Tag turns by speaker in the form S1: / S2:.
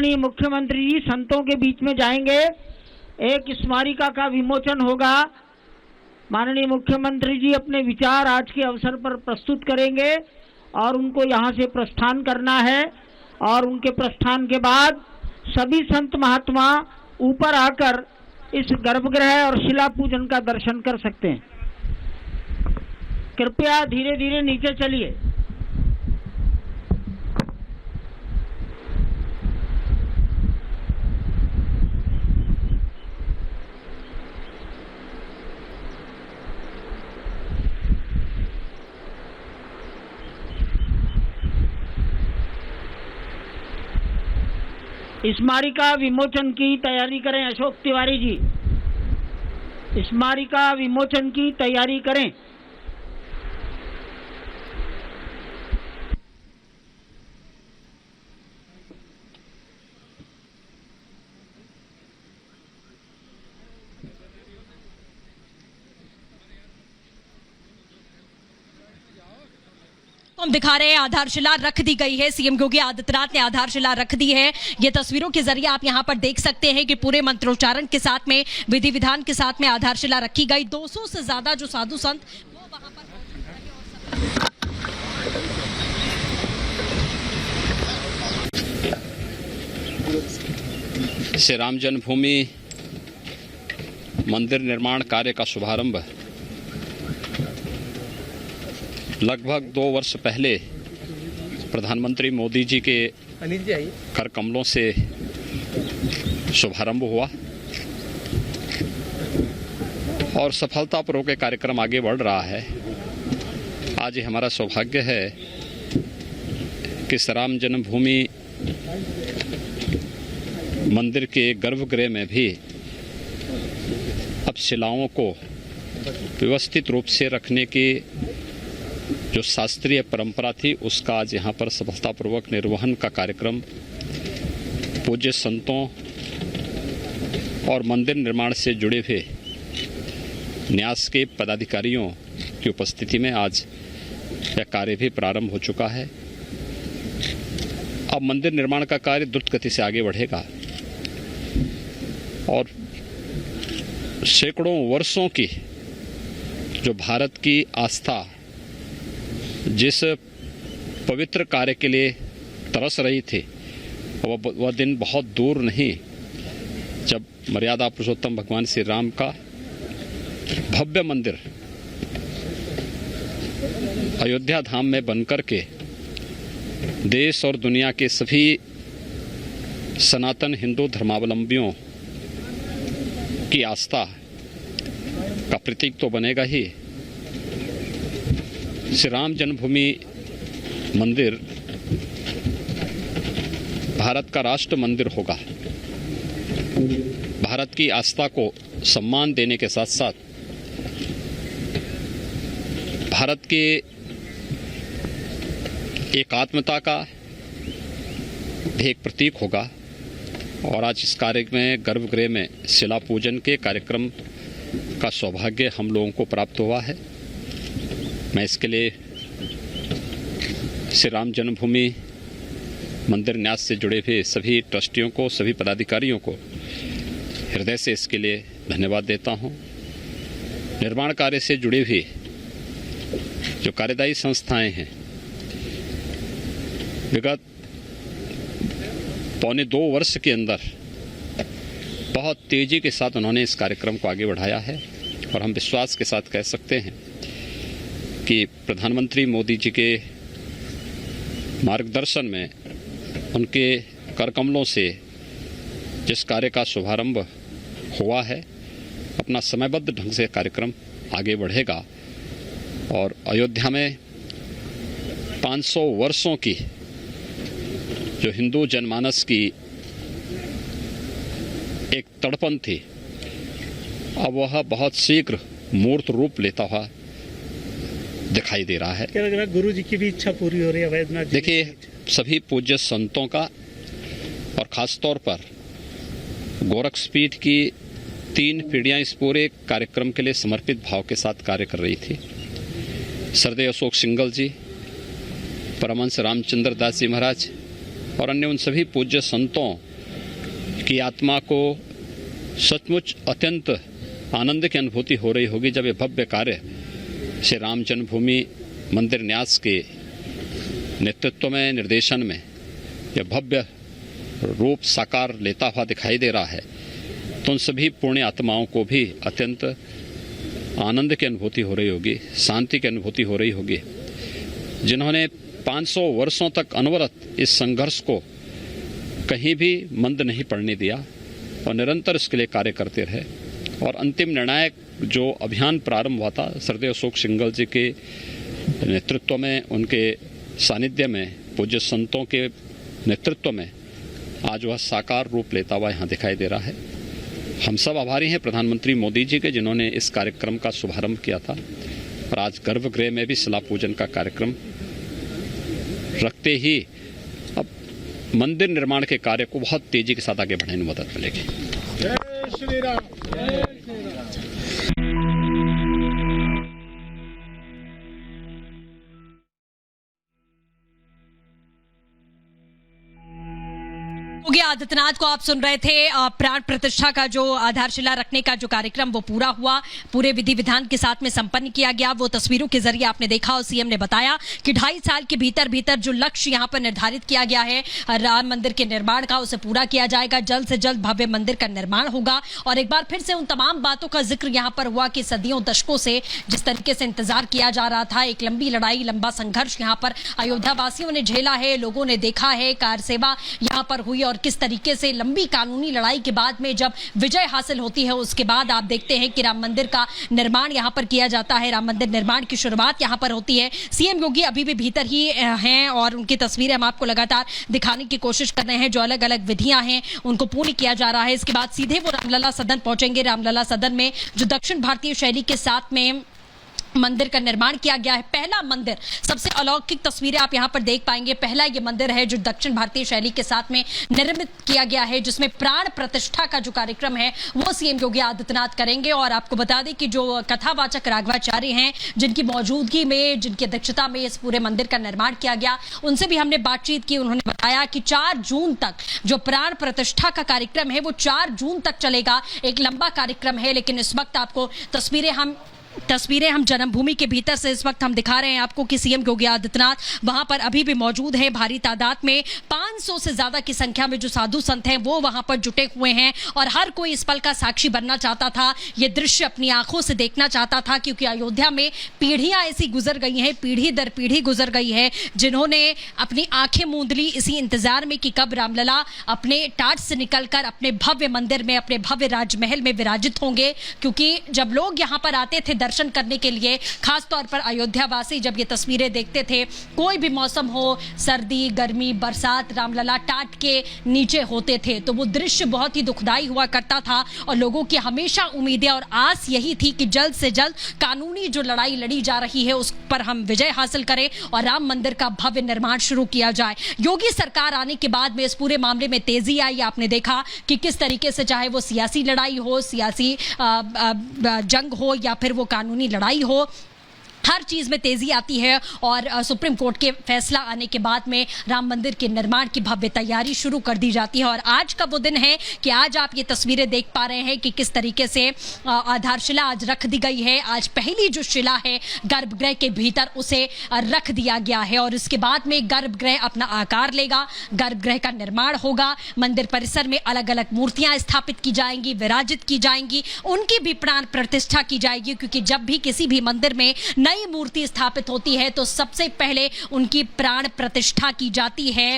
S1: माननीय मुख्यमंत्री जी संतों के बीच में जाएंगे, एक स्मारिका का विमोचन होगा। माननीय मुख्यमंत्री जी अपने विचार आज के अवसर पर प्रस्तुत करेंगे और उनको यहाँ से प्रस्थान करना है और उनके प्रस्थान के बाद सभी संत महात्मा ऊपर आकर इस गर्भगृह और शिला पूजन का दर्शन कर सकते हैं। कृपया धीरे धीरे नीचे चलिए। स्मारिका विमोचन की तैयारी करें। अशोक तिवारी जी, स्मारिका विमोचन की तैयारी करें।
S2: हम दिखा रहे हैं आधारशिला रख दी गई है। सीएम योगी आदित्यनाथ ने आधारशिला रख दी है। ये तस्वीरों के जरिए आप यहां पर देख सकते हैं कि पूरे मंत्रोच्चारण के साथ में, विधि विधान के साथ में आधारशिला रखी गई। 200 से ज्यादा जो साधु संत वो वहां पर
S3: श्री राम जन्मभूमि मंदिर निर्माण कार्य का शुभारंभ लगभग 2 वर्ष पहले प्रधानमंत्री मोदी जी के कर कमलों से शुभारंभ हुआ और सफलतापूर्वक ये कार्यक्रम आगे बढ़ रहा है। आज हमारा सौभाग्य है कि राम जन्मभूमि मंदिर के गर्भगृह में भी अब शिलाओं को व्यवस्थित रूप से रखने की जो शास्त्रीय परंपरा थी उसका आज यहाँ पर सफलतापूर्वक निर्वहन का कार्यक्रम पूज्य संतों और मंदिर निर्माण से जुड़े हुए न्यास के पदाधिकारियों की उपस्थिति में आज यह कार्य भी प्रारंभ हो चुका है। अब मंदिर निर्माण का कार्य द्रुत गति से आगे बढ़ेगा और सैकड़ों वर्षों की जो भारत की आस्था जिस पवित्र कार्य के लिए तरस रही थी वह दिन बहुत दूर नहीं जब मर्यादा पुरुषोत्तम भगवान श्री राम का भव्य मंदिर अयोध्या धाम में बनकर के देश और दुनिया के सभी सनातन हिंदू धर्मावलंबियों की आस्था का प्रतीक तो बनेगा ही। श्री राम जन्मभूमि मंदिर भारत का राष्ट्र मंदिर होगा। भारत की आस्था को सम्मान देने के साथ साथ भारत के एकात्मता का भी एक प्रतीक होगा। और आज इस कार्य में गर्भगृह में शिला पूजन के कार्यक्रम का सौभाग्य हम लोगों को प्राप्त हुआ है। मैं इसके लिए श्री राम जन्मभूमि मंदिर न्यास से जुड़े हुए सभी ट्रस्टियों को, सभी पदाधिकारियों को हृदय से इसके लिए धन्यवाद देता हूं। निर्माण कार्य से जुड़ी हुई जो कार्यदायी संस्थाएं हैं, विगत 1.25 वर्ष के अंदर बहुत तेजी के साथ उन्होंने इस कार्यक्रम को आगे बढ़ाया है और हम विश्वास के साथ कह सकते हैं कि प्रधानमंत्री मोदी जी के मार्गदर्शन में, उनके करकमलों से जिस कार्य का शुभारंभ हुआ है, अपना समयबद्ध ढंग से कार्यक्रम आगे बढ़ेगा और अयोध्या में 500 वर्षों की जो हिंदू जनमानस की एक तड़पन थी, अब वह बहुत शीघ्र मूर्त रूप लेता हुआ दिखाई दे रहा है।
S4: क्या लग रहा है गुरु जी की भी इच्छा पूरी हो रही है वैद्यनाथ जी?
S3: देखिए, सभी पूज्य संतों का और खास तौर पर गोरक्षपीठ की 3 पीढ़ियां इस पूरे कार्यक्रम के लिए समर्पित भाव के साथ कार्य कर रही थी। सरदेव अशोक सिंगल जी, परमहंस रामचंद्र दास जी महाराज और अन्य उन सभी पूज्य संतों की आत्मा को सचमुच अत्यंत आनंद की अनुभूति हो रही होगी जब ये भव्य कार्य श्री राम जन्मभूमि मंदिर न्यास के नेतृत्व में, निर्देशन में यह भव्य रूप साकार लेता हुआ दिखाई दे रहा है। तो उन सभी पुण्य आत्माओं को भी अत्यंत आनंद की अनुभूति हो रही होगी, शांति की अनुभूति हो रही होगी, जिन्होंने 500 वर्षों तक अनवरत इस संघर्ष को कहीं भी मंद नहीं पड़ने दिया और निरंतर इसके लिए कार्य करते रहे। और अंतिम निर्णायक जो अभियान प्रारंभ हुआ था सरदेव अशोक सिंघल जी के नेतृत्व में, उनके सानिध्य में, पूज्य संतों के नेतृत्व में आज वह साकार रूप लेता हुआ यहाँ दिखाई दे रहा है। हम सब आभारी हैं प्रधानमंत्री मोदी जी के, जिन्होंने इस कार्यक्रम का शुभारंभ किया था और आज गर्भगृह में भी शिला पूजन का कार्यक्रम रखते ही अब मंदिर निर्माण के कार्य को बहुत तेजी के साथ आगे बढ़ाने में मदद मिलेगी।
S4: जय श्री राम। जय श्री राम।
S2: योगी आदित्यनाथ को आप सुन रहे थे। प्राण प्रतिष्ठा का जो आधारशिला रखने का जो कार्यक्रम वो पूरा हुआ, पूरे विधि विधान के साथ में संपन्न किया गया। वो तस्वीरों के जरिए आपने देखा और सीएम ने बताया कि 2.5 साल के भीतर जो लक्ष्य यहाँ पर निर्धारित किया गया है राम मंदिर के निर्माण का, उसे पूरा किया जाएगा। जल्द से जल्द भव्य मंदिर का निर्माण होगा। और एक बार फिर से उन तमाम बातों का जिक्र यहाँ पर हुआ कि सदियों दशकों से जिस तरीके से इंतजार किया जा रहा था, एक लंबी लड़ाई, लंबा संघर्ष यहाँ पर अयोध्या वासियों ने झेला है, लोगों ने देखा है, कार सेवा यहाँ पर हुई और किस तरीके से लंबी कानूनी लड़ाई के बाद में जब विजय हासिल होती है, उसके बाद आप देखते हैं कि राम मंदिर का निर्माण यहां पर किया जाता है। राम मंदिर निर्माण की शुरुआत यहां पर होती है। सीएम योगी अभी भी भीतर ही हैं और उनकी तस्वीरें हम आपको लगातार दिखाने की कोशिश कर रहे हैं। जो अलग अलग विधियां हैं उनको पूर्ण किया जा रहा है। इसके बाद सीधे वो रामलला सदन पहुंचेंगे। रामलला सदन में जो दक्षिण भारतीय शैली के साथ में मंदिर का निर्माण किया गया है, पहला मंदिर, सबसे अलौकिक तस्वीरें आप यहां पर देख पाएंगे। पहला ये मंदिर है जो दक्षिण भारतीय शैली के साथ में निर्मित किया गया है, जिसमें प्राण प्रतिष्ठा का जो कार्यक्रम है वो सीएम योगी आदित्यनाथ करेंगे। और आपको बता दें कि जो कथावाचक राघवाचार्य हैं, जिनकी मौजूदगी में, जिनकी अध्यक्षता में इस पूरे मंदिर का निर्माण किया गया, उनसे भी हमने बातचीत की। उन्होंने बताया कि 4 जून तक जो प्राण प्रतिष्ठा का कार्यक्रम है वो 4 जून तक चलेगा। एक लंबा कार्यक्रम है, लेकिन इस वक्त आपको तस्वीरें हम जन्मभूमि के भीतर से इस वक्त हम दिखा रहे हैं आपको कि सीएम योगी आदित्यनाथ वहां पर अभी भी मौजूद है। भारी तादाद में 500 से ज्यादा की संख्या में जो साधु संत हैं वो वहां पर जुटे हुए हैं और हर कोई इस पल का साक्षी बनना चाहता था, ये दृश्य अपनी आंखों से देखना चाहता था, क्योंकि अयोध्या में पीढ़ियां ऐसी गुजर गई हैं, पीढ़ी दर पीढ़ी गुजर गई है, जिन्होंने अपनी आंखें मूंद ली इसी इंतजार में कि कब रामलला अपने टाट से निकलकर अपने भव्य मंदिर में, अपने भव्य राजमहल में विराजित होंगे। क्योंकि जब लोग यहाँ पर आते थे दर्शन करने के लिए, खास तौर पर अयोध्या वासी जब ये तस्वीरें देखते थे, कोई भी मौसम हो, सर्दी, गर्मी, बरसात, रामलला टाट के नीचे होते थे, तो वो दृश्य बहुत ही दुखदाई हुआ करता था। और लोगों की हमेशा उम्मीदें और आस यही थी कि जल्द से जल्द कानूनी जो लड़ाई लड़ी जा रही है उस पर हम विजय हासिल करें और राम मंदिर का भव्य निर्माण शुरू किया जाए। योगी सरकार आने के बाद में इस पूरे मामले में तेजी आई। आपने देखा कि किस तरीके से, चाहे वो सियासी लड़ाई हो, सियासी जंग हो या फिर वो कानूनी लड़ाई हो, हर चीज में तेजी आती है। और सुप्रीम कोर्ट के फैसला आने के बाद में राम मंदिर के निर्माण की भव्य तैयारी शुरू कर दी जाती है। और आज का वो दिन है कि आज आप ये तस्वीरें देख पा रहे हैं कि किस तरीके से आधारशिला आज रख दी गई है। आज पहली जो शिला है गर्भगृह के भीतर उसे रख दिया गया है और इसके बाद में गर्भगृह अपना आकार लेगा, गर्भगृह का निर्माण होगा, मंदिर परिसर में अलग अलग मूर्तियां स्थापित की जाएंगी, विराजित की जाएंगी, उनकी भी प्राण प्रतिष्ठा की जाएगी। क्योंकि जब भी किसी भी मंदिर में नई मूर्ति स्थापित होती है तो सबसे पहले उनकी प्राण प्रतिष्ठा की जाती है।